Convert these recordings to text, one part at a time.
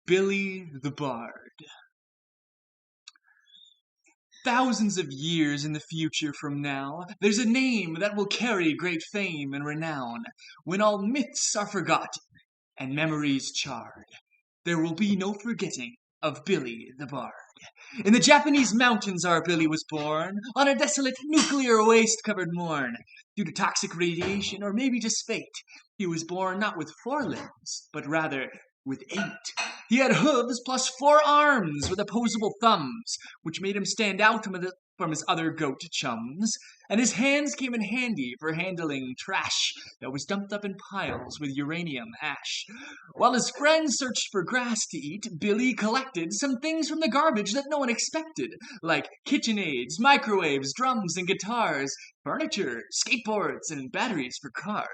Billy the Bard. Thousands of years in the future from now, there's a name that will carry great fame and renown. When all myths are forgotten and memories charred, there will be no forgetting of Billy the Bard. In the Japanese mountains our Billy was born, on a desolate nuclear waste-covered morn. Due to toxic radiation, or maybe just fate, he was born not with 4 limbs, but rather with 8. He had hooves plus 4 arms with opposable thumbs, which made him stand out from his other goat chums, and his hands came in handy for handling trash that was dumped up in piles with uranium ash. While his friends searched for grass to eat, Billy collected some things from the garbage that no one expected, like KitchenAids, microwaves, drums and guitars, furniture, skateboards, and batteries for cars.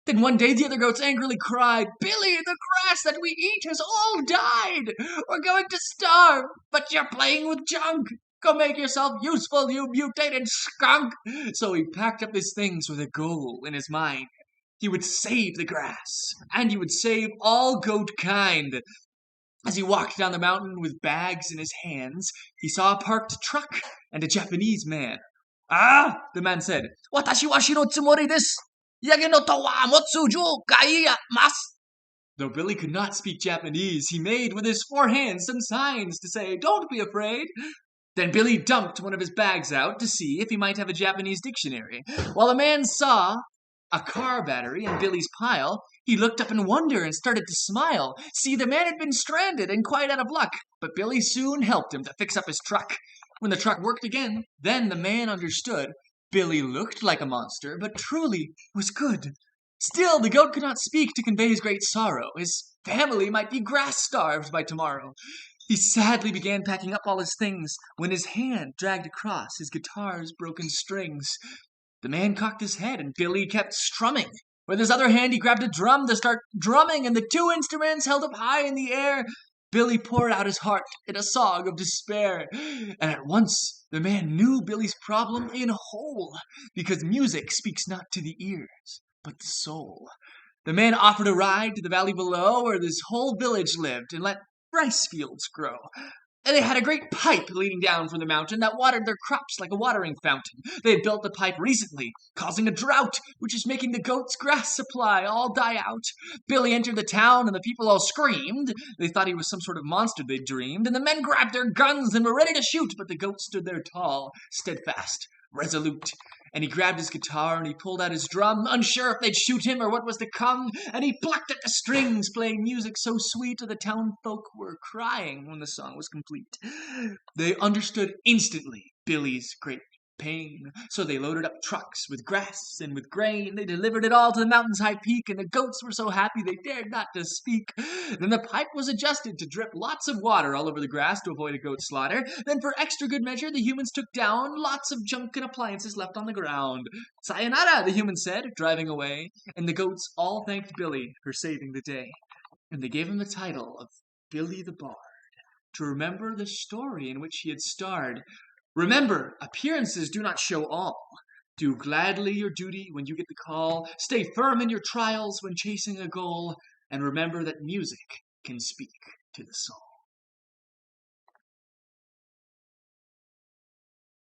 Then one day the other goats angrily cried, "Billy, the grass that we eat has all died! We're going to starve, but you're playing with junk! Go make yourself useful, you mutated skunk!" So he packed up his things with a goal in his mind. He would save the grass, and he would save all goat kind. As he walked down the mountain with bags in his hands, he saw a parked truck and a Japanese man. "Ah," the man said, "Watashi wa shiro tsumori desu. Yagi no to wa motsuju ga mas." Though Billy could not speak Japanese, he made with his 4 hands some signs to say, "Don't be afraid." Then Billy dumped one of his bags out to see if he might have a Japanese dictionary. While the man saw a car battery in Billy's pile, he looked up in wonder and started to smile. See, the man had been stranded and quite out of luck, but Billy soon helped him to fix up his truck. When the truck worked again, then the man understood. Billy looked like a monster, but truly was good. Still, the goat could not speak to convey his great sorrow. His family might be grass-starved by tomorrow. He sadly began packing up all his things when his hand dragged across his guitar's broken strings. The man cocked his head, and Billy kept strumming. With his other hand, he grabbed a drum to start drumming, and the 2 instruments held up high in the air. Billy poured out his heart in a song of despair, and at once the man knew Billy's problem in whole, because music speaks not to the ears, but the soul. The man offered a ride to the valley below, where this whole village lived, and let rice fields grow. And they had a great pipe leading down from the mountain that watered their crops like a watering fountain. They had built the pipe recently, causing a drought, which is making the goats' grass supply all die out. Billy entered the town, and the people all screamed. They thought he was some sort of monster they'd dreamed, and the men grabbed their guns and were ready to shoot, but the goat stood there tall, steadfast, resolute. And he grabbed his guitar, and he pulled out his drum, unsure if they'd shoot him or what was to come, and he plucked at the strings, playing music so sweet that the townfolk were crying when the song was complete. They understood instantly Billy's great pain, so they loaded up trucks with grass and with grain. They delivered it all to the mountain's high peak, and the goats were so happy they dared not to speak. Then the pipe was adjusted to drip lots of water all over the grass to avoid a goat slaughter. Then for extra good measure, the humans took down lots of junk and appliances left on the ground. "Sayonara," the humans said, driving away, and the goats all thanked Billy for saving the day. And they gave him the title of Billy the Bard, to remember the story in which he had starred. Remember, appearances do not show all. Do gladly your duty when you get the call. Stay firm in your trials when chasing a goal. And remember that music can speak to the soul.